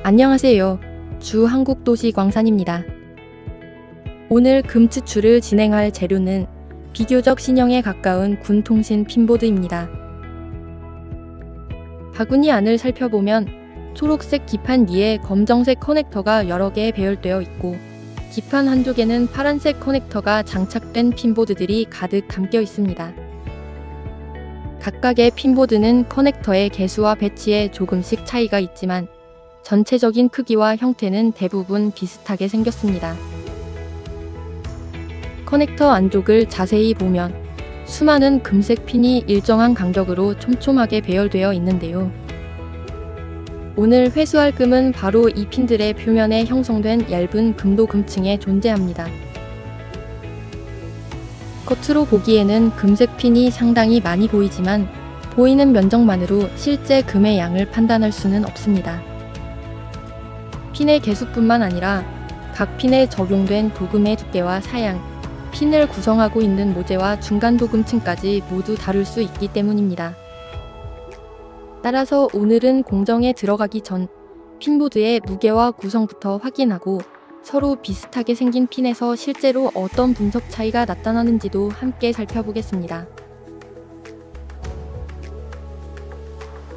안녕하세요. 주 한국도시광산입니다. 오늘 금 추출을 진행할 재료는 비교적 신형에 가까운 군통신 핀보드입니다. 바구니 안을 살펴보면 초록색 기판 위에 검정색 커넥터가 여러 개 배열되어 있고 기판 한쪽에는 파란색 커넥터가 장착된 핀보드들이 가득 담겨 있습니다. 각각의 핀보드는 커넥터의 개수와 배치에 조금씩 차이가 있지만 전체적인 크기와 형태는 대부분 비슷하게 생겼습니다. 커넥터 안쪽을 자세히 보면 수많은 금색 핀이 일정한 간격으로 촘촘하게 배열되어 있는데요. 오늘 회수할 금은 바로 이 핀들의 표면에 형성된 얇은 금도금층에 존재합니다. 겉으로 보기에는 금색 핀이 상당히 많이 보이지만 보이는 면적만으로 실제 금의 양을 판단할 수는 없습니다. 핀의 개수뿐만 아니라 각 핀에 적용된 도금의 두께와 사양, 핀을 구성하고 있는 모재와 중간 도금층까지 모두 다를 수 있기 때문입니다. 따라서 오늘은 공정에 들어가기 전 핀보드의 무게와 구성부터 확인하고 서로 비슷하게 생긴 핀에서 실제로 어떤 분석 차이가 나타나는지도 함께 살펴보겠습니다.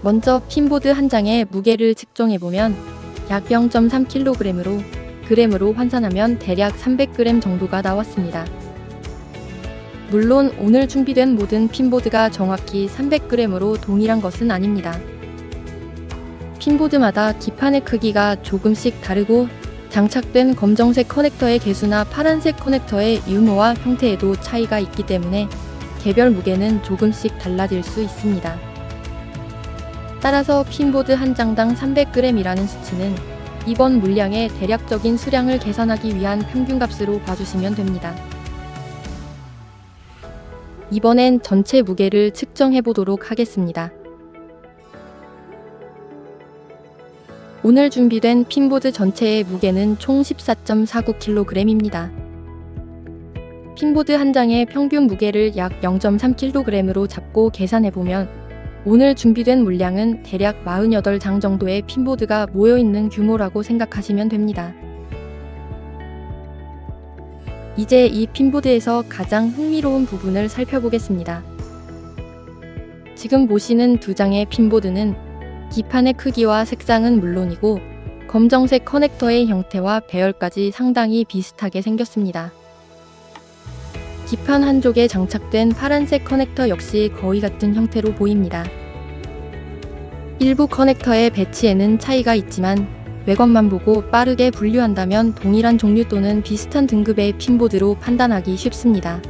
먼저 핀보드 한 장의 무게를 측정해보면 약 0.3kg으로 그램으로 환산하면 대략 300g 정도가 나왔습니다. 물론 오늘 준비된 모든 핀보드가 정확히 300g으로 동일한 것은 아닙니다. 핀보드마다 기판의 크기가 조금씩 다르고 장착된 검정색 커넥터의 개수나 파란색 커넥터의 유무와 형태에도 차이가 있기 때문에 개별 무게는 조금씩 달라질 수 있습니다. 따라서 핀보드 한 장당 300g이라는 수치는 이번 물량의 대략적인 수량을 계산하기 위한 평균값으로 봐주시면 됩니다. 이번엔 전체 무게를 측정해 보도록 하겠습니다. 오늘 준비된 핀보드 전체의 무게는 총 14.49kg입니다. 핀보드 한 장의 평균 무게를 약 0.3kg으로 잡고 계산해보면 오늘 준비된 물량은 대략 48장 정도의 핀보드가 모여있는 규모라고 생각하시면 됩니다. 이제 이 핀보드에서 가장 흥미로운 부분을 살펴보겠습니다. 지금 보시는 두 장의 핀보드는 기판의 크기와 색상은 물론이고 검정색 커넥터의 형태와 배열까지 상당히 비슷하게 생겼습니다. 기판 한쪽에 장착된 파란색 커넥터 역시 거의 같은 형태로 보입니다. 일부 커넥터의 배치에는 차이가 있지만 외관만 보고 빠르게 분류한다면 동일한 종류 또는 비슷한 등급의 핀보드로 판단하기 쉽습니다.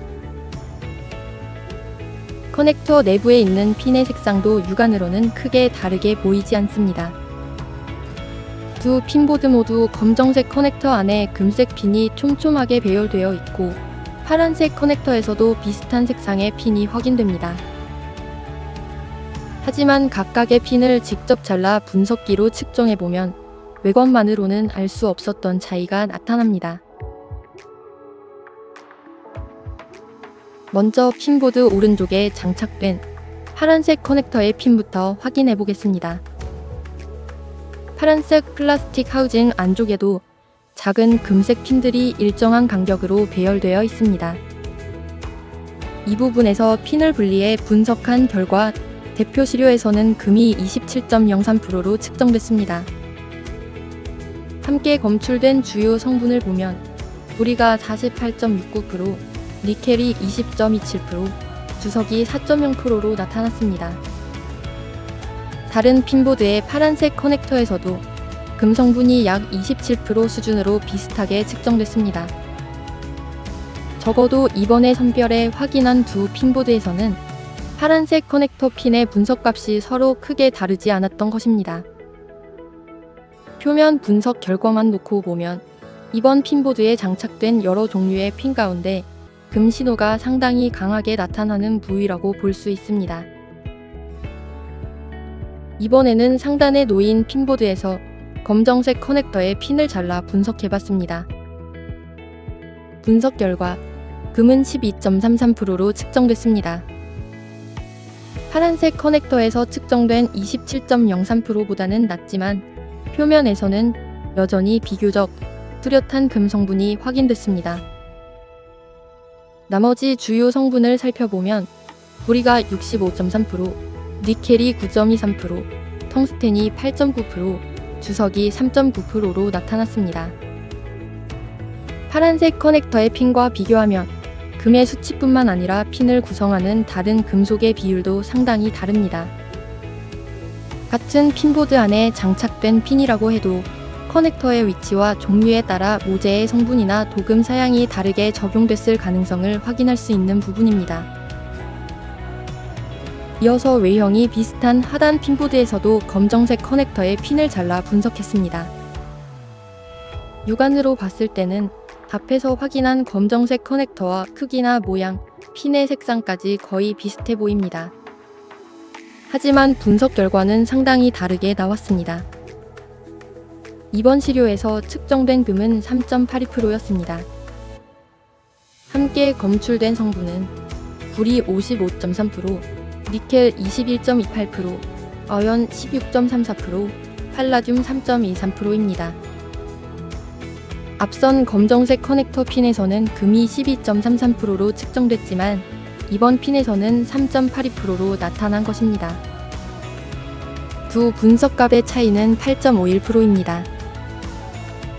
커넥터 내부에 있는 핀의 색상도 육안으로는 크게 다르게 보이지 않습니다. 두 핀보드 모두 검정색 커넥터 안에 금색 핀이 촘촘하게 배열되어 있고 파란색 커넥터에서도 비슷한 색상의 핀이 확인됩니다. 하지만 각각의 핀을 직접 잘라 분석기로 측정해보면 외관만으로는 알 수 없었던 차이가 나타납니다. 먼저 핀보드 오른쪽에 장착된 파란색 커넥터의 핀부터 확인해보겠습니다. 파란색 플라스틱 하우징 안쪽에도 작은 금색 핀들이 일정한 간격으로 배열되어 있습니다. 이 부분에서 핀을 분리해 분석한 결과 대표 시료에서는 금이 27.03%로 측정됐습니다. 함께 검출된 주요 성분을 보면 보리가 48.69%, 니켈이 20.27%, 주석이 4.0%로 나타났습니다. 다른 핀보드의 파란색 커넥터에서도 금 성분이 약 27% 수준으로 비슷하게 측정됐습니다. 적어도 이번에 선별해 확인한 두 핀보드에서는 파란색 커넥터 핀의 분석값이 서로 크게 다르지 않았던 것입니다. 표면 분석 결과만 놓고 보면 이번 핀보드에 장착된 여러 종류의 핀 가운데 금 신호가 상당히 강하게 나타나는 부위라고 볼 수 있습니다. 이번에는 상단에 놓인 핀보드에서 검정색 커넥터의 핀을 잘라 분석해봤습니다. 분석 결과 금은 12.33%로 측정됐습니다. 파란색 커넥터에서 측정된 27.03%보다는 낮지만 표면에서는 여전히 비교적 뚜렷한 금 성분이 확인됐습니다. 나머지 주요 성분을 살펴보면 보리가 65.3%, 니켈이 9.23%, 텅스텐이 8.9%, 주석이 3.9%로 나타났습니다. 파란색 커넥터의 핀과 비교하면 금의 수치뿐만 아니라 핀을 구성하는 다른 금속의 비율도 상당히 다릅니다. 같은 핀보드 안에 장착된 핀이라고 해도 커넥터의 위치와 종류에 따라 모재의 성분이나 도금 사양이 다르게 적용됐을 가능성을 확인할 수 있는 부분입니다. 이어서 외형이 비슷한 하단 핀보드에서도 검정색 커넥터의 핀을 잘라 분석했습니다. 육안으로 봤을 때는 앞에서 확인한 검정색 커넥터와 크기나 모양, 핀의 색상까지 거의 비슷해 보입니다. 하지만 분석 결과는 상당히 다르게 나왔습니다. 이번 시료에서 측정된 금은 3.82%였습니다. 함께 검출된 성분은 구리 55.3%, 니켈 21.28%, 어연 16.34%, 팔라듐 3.23%입니다. 앞선 검정색 커넥터 핀에서는 금이 12.33%로 측정됐지만 이번 핀에서는 3.82%로 나타난 것입니다. 두 분석값의 차이는 8.51%입니다.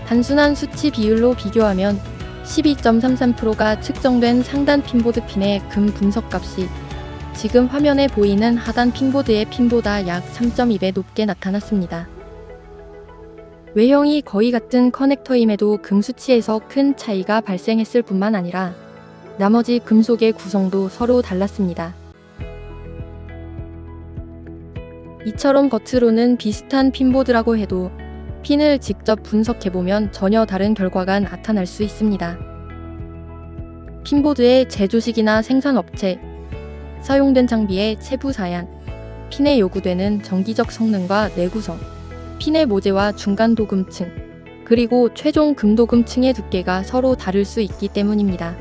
단순한 수치 비율로 비교하면 12.33%가 측정된 상단 핀보드 핀의 금 분석값이 지금 화면에 보이는 하단 핀보드의 핀보다 약 3.2배 높게 나타났습니다. 외형이 거의 같은 커넥터임에도 금 수치에서 큰 차이가 발생했을 뿐만 아니라 나머지 금속의 구성도 서로 달랐습니다. 이처럼 겉으로는 비슷한 핀보드라고 해도 핀을 직접 분석해보면 전혀 다른 결과가 나타날 수 있습니다. 핀보드의 제조식이나 생산업체, 사용된 장비의 세부 사양, 핀에 요구되는 전기적 성능과 내구성, 핀의 모재와 중간 도금층, 그리고 최종 금도금층의 두께가 서로 다를 수 있기 때문입니다.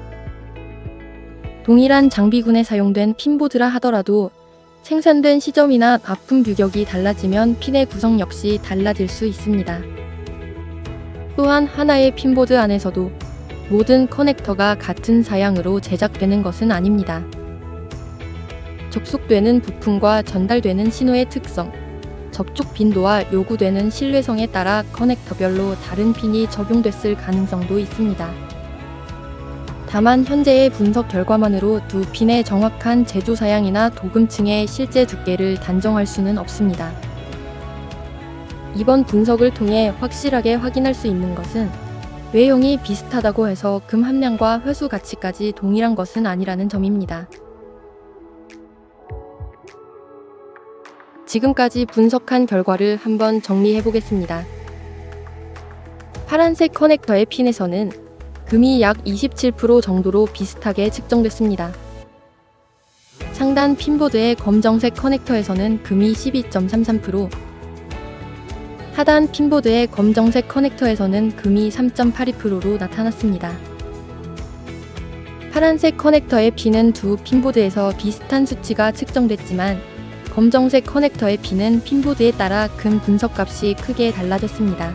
동일한 장비군에 사용된 핀보드라 하더라도 생산된 시점이나 납품 규격이 달라지면 핀의 구성 역시 달라질 수 있습니다. 또한 하나의 핀보드 안에서도 모든 커넥터가 같은 사양으로 제작되는 것은 아닙니다. 접속되는 부품과 전달되는 신호의 특성, 접촉 빈도와 요구되는 신뢰성에 따라 커넥터별로 다른 핀이 적용됐을 가능성도 있습니다. 다만 현재의 분석 결과만으로 두 핀의 정확한 제조 사양이나 도금층의 실제 두께를 단정할 수는 없습니다. 이번 분석을 통해 확실하게 확인할 수 있는 것은 외형이 비슷하다고 해서 금 함량과 회수 가치까지 동일한 것은 아니라는 점입니다. 지금까지 분석한 결과를 한번 정리해 보겠습니다. 파란색 커넥터의 핀에서는 금이 약 27% 정도로 비슷하게 측정됐습니다. 상단 핀보드의 검정색 커넥터에서는 금이 12.33%, 하단 핀보드의 검정색 커넥터에서는 금이 3.82%로 나타났습니다. 파란색 커넥터의 핀은 두 핀보드에서 비슷한 수치가 측정됐지만 검정색 커넥터의 핀은 핀보드에 따라 금 분석값이 크게 달라졌습니다.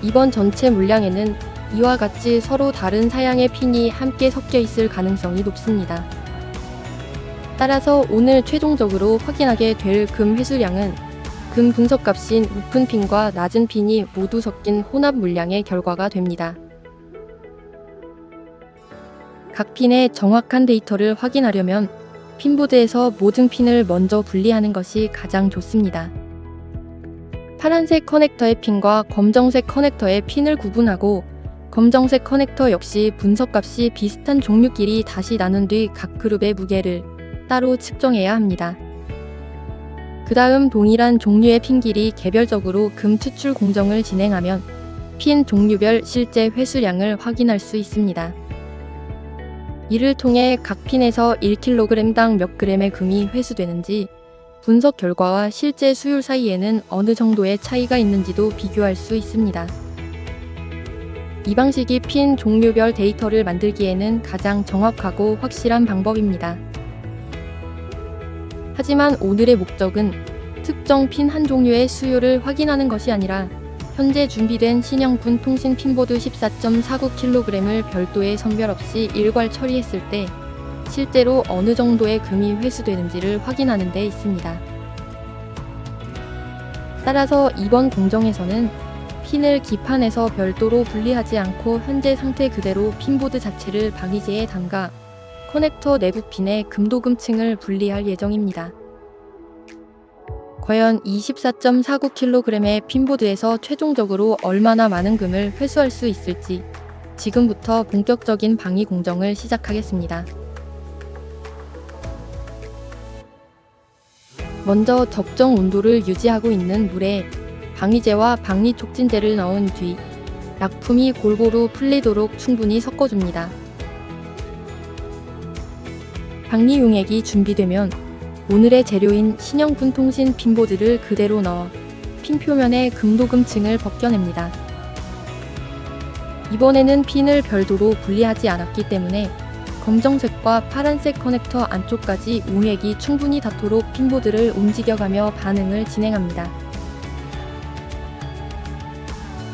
이번 전체 물량에는 이와 같이 서로 다른 사양의 핀이 함께 섞여 있을 가능성이 높습니다. 따라서 오늘 최종적으로 확인하게 될 금 회수량은 금 분석값인 높은 핀과 낮은 핀이 모두 섞인 혼합 물량의 결과가 됩니다. 각 핀의 정확한 데이터를 확인하려면 핀보드에서 모든 핀을 먼저 분리하는 것이 가장 좋습니다. 파란색 커넥터의 핀과 검정색 커넥터의 핀을 구분하고 검정색 커넥터 역시 분석값이 비슷한 종류끼리 다시 나눈 뒤 각 그룹의 무게를 따로 측정해야 합니다. 그 다음 동일한 종류의 핀끼리 개별적으로 금 추출 공정을 진행하면 핀 종류별 실제 회수량을 확인할 수 있습니다. 이를 통해 각 핀에서 1kg당 몇 g의 금이 회수되는지, 분석 결과와 실제 수율 사이에는 어느 정도의 차이가 있는지도 비교할 수 있습니다. 이 방식이 핀 종류별 데이터를 만들기에는 가장 정확하고 확실한 방법입니다. 하지만 오늘의 목적은 특정 핀 한 종류의 수요를 확인하는 것이 아니라 현재 준비된 신형분 통신 핀보드 14.49kg을 별도의 선별 없이 일괄 처리했을 때 실제로 어느 정도의 금이 회수되는지를 확인하는 데 있습니다. 따라서 이번 공정에서는 핀을 기판에서 별도로 분리하지 않고 현재 상태 그대로 핀보드 자체를 방위제에 담가 커넥터 내부 핀의 금도금층을 분리할 예정입니다. 과연 24.49kg의 핀보드에서 최종적으로 얼마나 많은 금을 회수할 수 있을지 지금부터 본격적인 방위 공정을 시작하겠습니다. 먼저 적정 온도를 유지하고 있는 물에 방위제와 방위 촉진제를 넣은 뒤 약품이 골고루 풀리도록 충분히 섞어줍니다. 방위 용액이 준비되면 오늘의 재료인 신형분 통신 핀보드를 그대로 넣어 핀 표면의 금도금층을 벗겨냅니다. 이번에는 핀을 별도로 분리하지 않았기 때문에 검정색과 파란색 커넥터 안쪽까지 용액이 충분히 닿도록 핀보드를 움직여가며 반응을 진행합니다.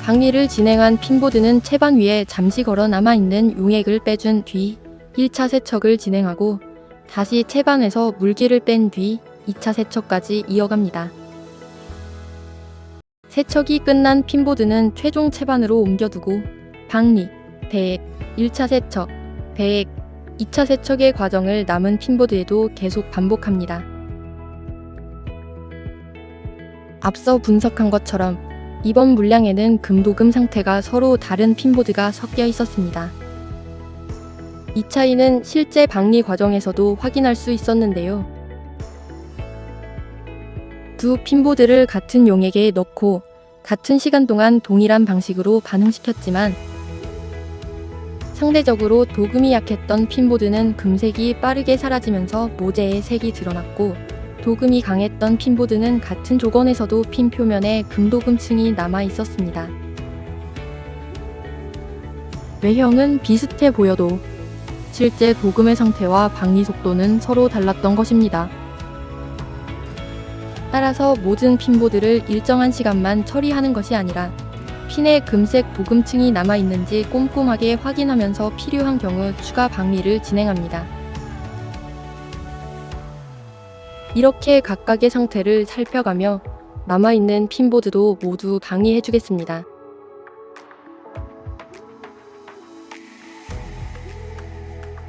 방위를 진행한 핀보드는 채반 위에 잠시 걸어 남아있는 용액을 빼준 뒤 1차 세척을 진행하고 다시 채반에서 물기를 뺀 뒤 2차 세척까지 이어갑니다. 세척이 끝난 핀보드는 최종 채반으로 옮겨두고 방위, 배액, 1차 세척, 배액, 2차 세척의 과정을 남은 핀보드에도 계속 반복합니다. 앞서 분석한 것처럼 이번 물량에는 금도금 상태가 서로 다른 핀보드가 섞여 있었습니다. 이 차이는 실제 방위 과정에서도 확인할 수 있었는데요. 두 핀보드를 같은 용액에 넣고 같은 시간 동안 동일한 방식으로 반응시켰지만 상대적으로 도금이 약했던 핀보드는 금색이 빠르게 사라지면서 모재의 색이 드러났고 도금이 강했던 핀보드는 같은 조건에서도 핀 표면에 금도금층이 남아 있었습니다. 외형은 비슷해 보여도 실제 도금의 상태와 방위 속도는 서로 달랐던 것입니다. 따라서 모든 핀보드를 일정한 시간만 처리하는 것이 아니라 핀에 금색 도금층이 남아있는지 꼼꼼하게 확인하면서 필요한 경우 추가 방위를 진행합니다. 이렇게 각각의 상태를 살펴가며 남아있는 핀보드도 모두 방위해주겠습니다.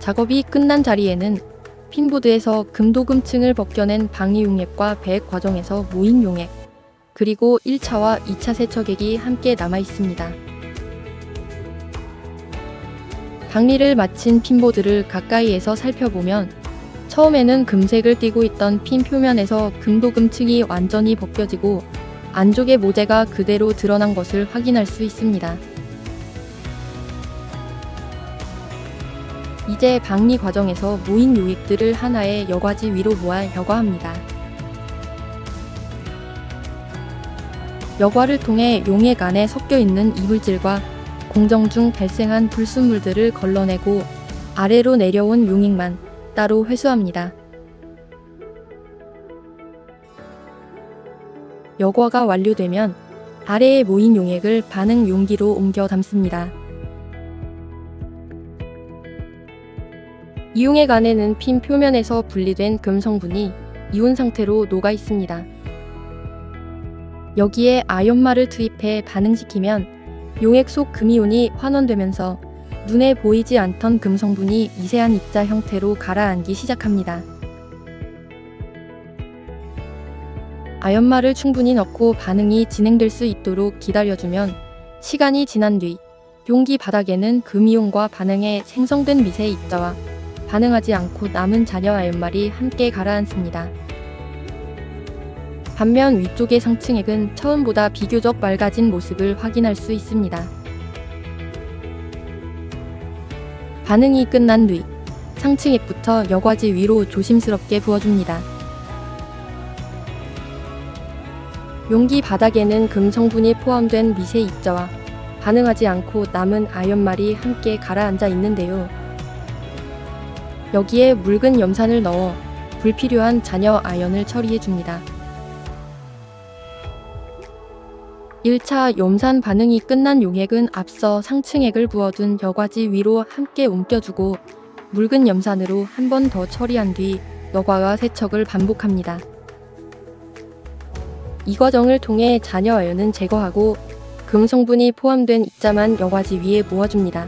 작업이 끝난 자리에는 핀보드에서 금도금층을 벗겨낸 방위 용액과 배액 과정에서 모인 용액, 그리고 1차와 2차 세척액이 함께 남아 있습니다. 방위를 마친 핀보드를 가까이에서 살펴보면 처음에는 금색을 띠고 있던 핀 표면에서 금도금층이 완전히 벗겨지고 안쪽의 모재가 그대로 드러난 것을 확인할 수 있습니다. 이제 방위 과정에서 모인 용액들을 하나의 여과지 위로 모아 여과합니다. 여과를 통해 용액 안에 섞여 있는 이물질과 공정 중 발생한 불순물들을 걸러내고 아래로 내려온 용액만 따로 회수합니다. 여과가 완료되면 아래에 모인 용액을 반응 용기로 옮겨 담습니다. 이 용액 안에는 핀 표면에서 분리된 금 성분이 이온 상태로 녹아 있습니다. 여기에 아연말을 투입해 반응시키면 용액 속 금이온이 환원되면서 눈에 보이지 않던 금 성분이 미세한 입자 형태로 가라앉기 시작합니다. 아연말을 충분히 넣고 반응이 진행될 수 있도록 기다려주면 시간이 지난 뒤 용기 바닥에는 금이온과 반응해 생성된 미세 입자와 반응하지 않고 남은 잔여 아연말이 함께 가라앉습니다. 반면 위쪽의 상층액은 처음보다 비교적 맑아진 모습을 확인할 수 있습니다. 반응이 끝난 뒤 상층액부터 여과지 위로 조심스럽게 부어줍니다. 용기 바닥에는 금 성분이 포함된 미세 입자와 반응하지 않고 남은 아연말이 함께 가라앉아 있는데요. 여기에 묽은 염산을 넣어 불필요한 잔여 아연을 처리해줍니다. 1차 염산 반응이 끝난 용액은 앞서 상층액을 부어둔 여과지 위로 함께 옮겨주고 묽은 염산으로 한 번 더 처리한 뒤 여과와 세척을 반복합니다. 이 과정을 통해 잔여 아연은 제거하고 금 성분이 포함된 입자만 여과지 위에 모아줍니다.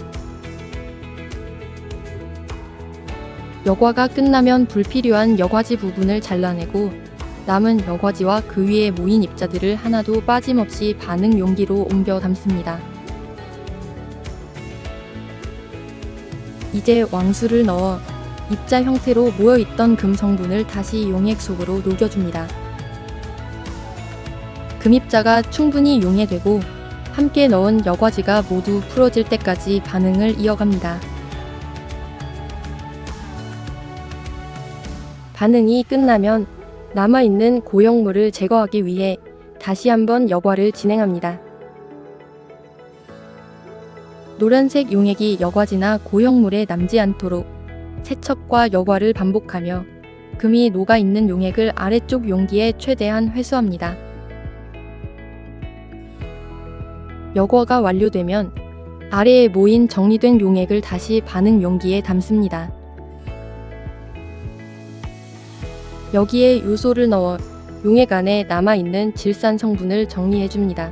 여과가 끝나면 불필요한 여과지 부분을 잘라내고 남은 여과지와 그 위에 모인 입자들을 하나도 빠짐없이 반응 용기로 옮겨 담습니다. 이제 왕수를 넣어 입자 형태로 모여있던 금 성분을 다시 용액 속으로 녹여줍니다. 금입자가 충분히 용해되고 함께 넣은 여과지가 모두 풀어질 때까지 반응을 이어갑니다. 반응이 끝나면 남아있는 고형물을 제거하기 위해 다시 한번 여과를 진행합니다. 노란색 용액이 여과지나 고형물에 남지 않도록 세척과 여과를 반복하며 금이 녹아있는 용액을 아래쪽 용기에 최대한 회수합니다. 여과가 완료되면 아래에 모인 정리된 용액을 다시 반응 용기에 담습니다. 여기에 요소를 넣어 용액 안에 남아있는 질산 성분을 정리해줍니다.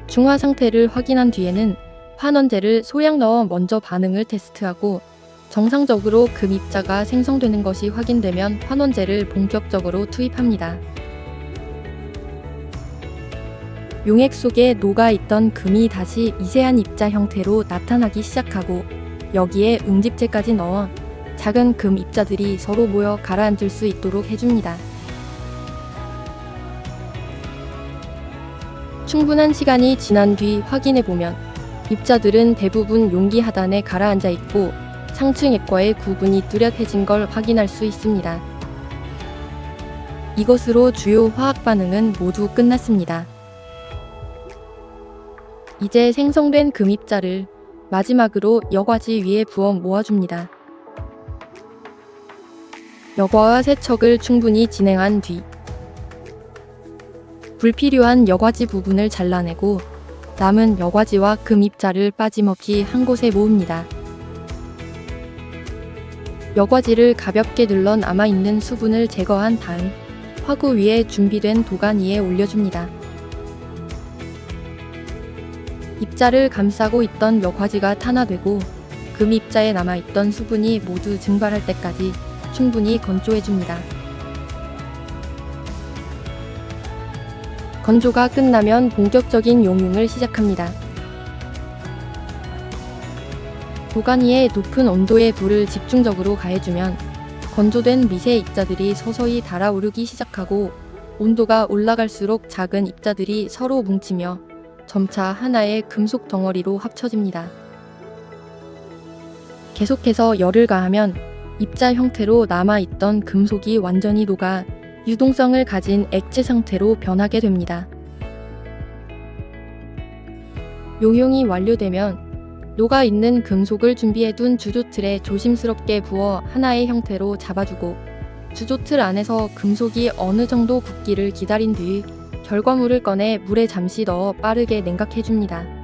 중화 상태를 확인한 뒤에는 환원제를 소량 넣어 먼저 반응을 테스트하고 정상적으로 금 입자가 생성되는 것이 확인되면 환원제를 본격적으로 투입합니다. 용액 속에 녹아있던 금이 다시 미세한 입자 형태로 나타나기 시작하고 여기에 응집제까지 넣어 작은 금 입자들이 서로 모여 가라앉을 수 있도록 해줍니다. 충분한 시간이 지난 뒤 확인해보면 입자들은 대부분 용기 하단에 가라앉아 있고 상층액과의 구분이 뚜렷해진 걸 확인할 수 있습니다. 이것으로 주요 화학 반응은 모두 끝났습니다. 이제 생성된 금 입자를 마지막으로 여과지 위에 부어 모아줍니다. 여과와 세척을 충분히 진행한 뒤 불필요한 여과지 부분을 잘라내고 남은 여과지와 금 입자를 빠짐없이 한 곳에 모읍니다. 여과지를 가볍게 눌러 남아있는 수분을 제거한 다음 화구 위에 준비된 도관 위에 올려줍니다. 입자를 감싸고 있던 여과지가 탄화되고 금 입자에 남아있던 수분이 모두 증발할 때까지 충분히 건조해줍니다. 건조가 끝나면 본격적인 용융을 시작합니다. 도관 위에 높은 온도의 불을 집중적으로 가해주면 건조된 미세 입자들이 서서히 달아오르기 시작하고 온도가 올라갈수록 작은 입자들이 서로 뭉치며 점차 하나의 금속 덩어리로 합쳐집니다. 계속해서 열을 가하면 입자 형태로 남아있던 금속이 완전히 녹아 유동성을 가진 액체 상태로 변하게 됩니다. 용융이 완료되면 녹아있는 금속을 준비해둔 주조틀에 조심스럽게 부어 하나의 형태로 잡아주고 주조틀 안에서 금속이 어느 정도 굳기를 기다린 뒤 결과물을 꺼내 물에 잠시 넣어 빠르게 냉각해줍니다.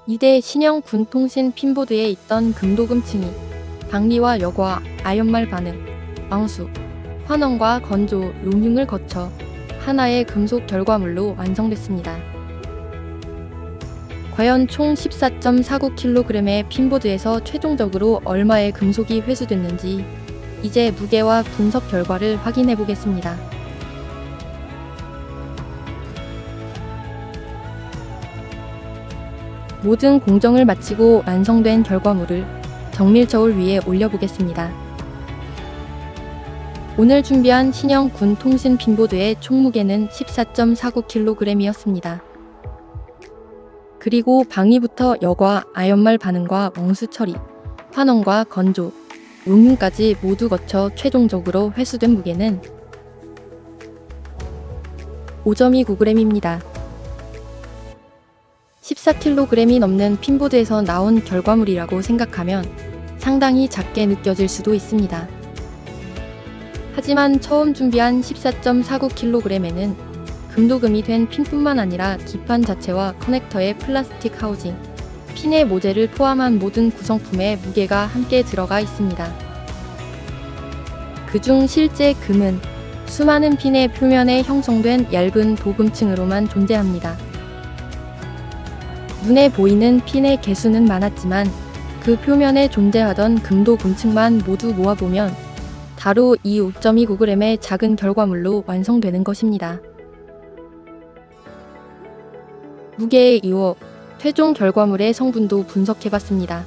이대 신형 군통신 핀보드에 있던 금도금층이 방리와 여과, 아연말 반응, 왕수, 환원과 건조, 용융을 거쳐 하나의 금속 결과물로 완성됐습니다. 과연 총 14.49kg의 핀보드에서 최종적으로 얼마의 금속이 회수됐는지 이제 무게와 분석 결과를 확인해 보겠습니다. 모든 공정을 마치고 완성된 결과물을 정밀저울 위에 올려보겠습니다. 오늘 준비한 신형 군 통신 핀보드의 총무게는 14.49kg이었습니다. 그리고 방위부터 여과, 아연말 반응과 원수 처리, 환원과 건조, 용융까지 모두 거쳐 최종적으로 회수된 무게는 5.29g입니다. 14kg이 넘는 핀보드에서 나온 결과물이라고 생각하면 상당히 작게 느껴질 수도 있습니다. 하지만 처음 준비한 14.49kg에는 금도금이 된 핀뿐만 아니라 기판 자체와 커넥터의 플라스틱 하우징, 핀의 모재를 포함한 모든 구성품의 무게가 함께 들어가 있습니다. 그중 실제 금은 수많은 핀의 표면에 형성된 얇은 도금층으로만 존재합니다. 눈에 보이는 핀의 개수는 많았지만 그 표면에 존재하던 금도금층만 모두 모아보면 바로 이 5.29g의 작은 결과물로 완성되는 것입니다. 무게에 이어 최종 결과물의 성분도 분석해봤습니다.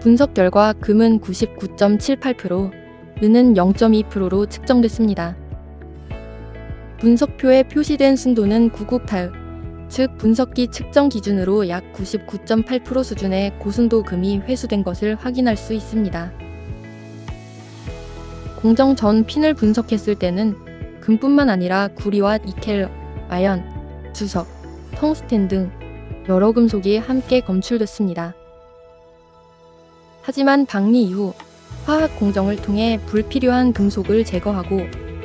분석 결과 금은 99.78%, 은은 0.2%로 측정됐습니다. 분석표에 표시된 순도는 구국타읍, 즉 분석기 측정 기준으로 약 99.8% 수준의 고순도 금이 회수된 것을 확인할 수 있습니다. 공정 전 핀을 분석했을 때는 금뿐만 아니라 구리와 니켈, 아연, 주석, 텅스텐 등 여러 금속이 함께 검출됐습니다. 하지만 방리 이후 화학 공정을 통해 불필요한 금속을 제거하고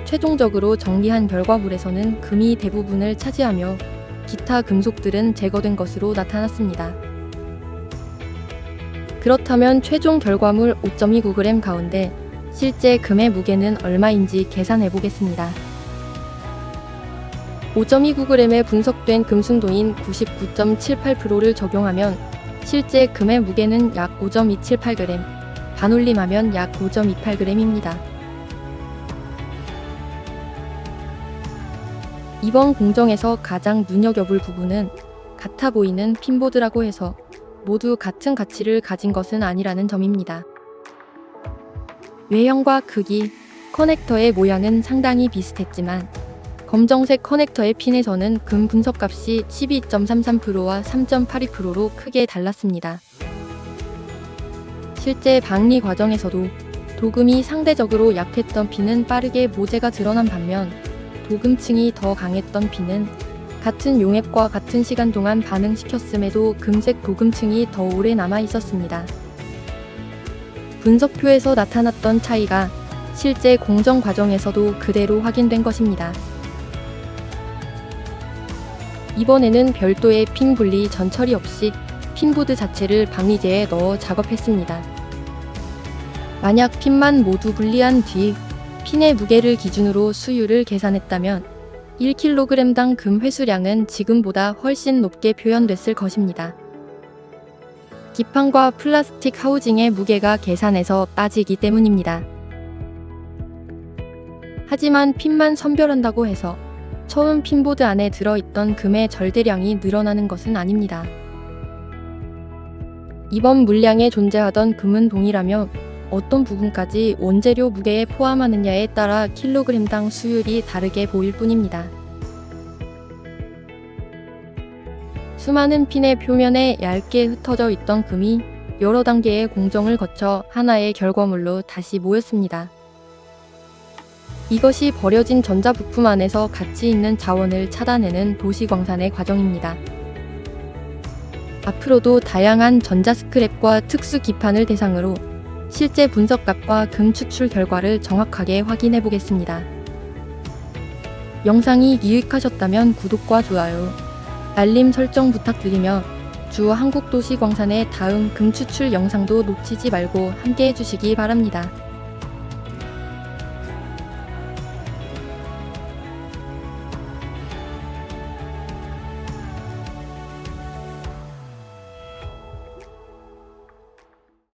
최종적으로 정리한 결과물에서는 금이 대부분을 차지하며 기타 금속들은 제거된 것으로 나타났습니다. 그렇다면 최종 결과물 5.29g 가운데 실제 금의 무게는 얼마인지 계산해 보겠습니다. 5.29g에 분석된 금순도인 99.78%를 적용하면 실제 금의 무게는 약 5.278g, 반올림하면 약 5.28g입니다. 이번 공정에서 가장 눈여겨볼 부분은 같아 보이는 핀보드라고 해서 모두 같은 가치를 가진 것은 아니라는 점입니다. 외형과 크기, 커넥터의 모양은 상당히 비슷했지만 검정색 커넥터의 핀에서는 금 분석값이 12.33%와 3.82%로 크게 달랐습니다. 실제 방리 과정에서도 도금이 상대적으로 약했던 핀은 빠르게 모재가 드러난 반면 도금층이 더 강했던 핀은 같은 용액과 같은 시간 동안 반응시켰음에도 금색 도금층이 더 오래 남아 있었습니다. 분석표에서 나타났던 차이가 실제 공정 과정에서도 그대로 확인된 것입니다. 이번에는 별도의 핀 분리 전 처리 없이 핀보드 자체를 방리재에 넣어 작업했습니다. 만약 핀만 모두 분리한 뒤 핀의 무게를 기준으로 수율을 계산했다면 1kg당 금 회수량은 지금보다 훨씬 높게 표현됐을 것입니다. 기판과 플라스틱 하우징의 무게가 계산에서 빠지기 때문입니다. 하지만 핀만 선별한다고 해서 처음 핀보드 안에 들어있던 금의 절대량이 늘어나는 것은 아닙니다. 이번 물량에 존재하던 금은 동일하며 어떤 부분까지 원재료 무게에 포함하느냐에 따라 킬로그램당 수율이 다르게 보일 뿐입니다. 수많은 핀의 표면에 얇게 흩어져 있던 금이 여러 단계의 공정을 거쳐 하나의 결과물로 다시 모였습니다. 이것이 버려진 전자부품 안에서 가치 있는 자원을 찾아내는 도시광산의 과정입니다. 앞으로도 다양한 전자 스크랩과 특수 기판을 대상으로 실제 분석값과 금 추출 결과를 정확하게 확인해 보겠습니다. 영상이 유익하셨다면 구독과 좋아요, 알림 설정 부탁드리며 주 한국도시광산의 다음 금 추출 영상도 놓치지 말고 함께 해주시기 바랍니다.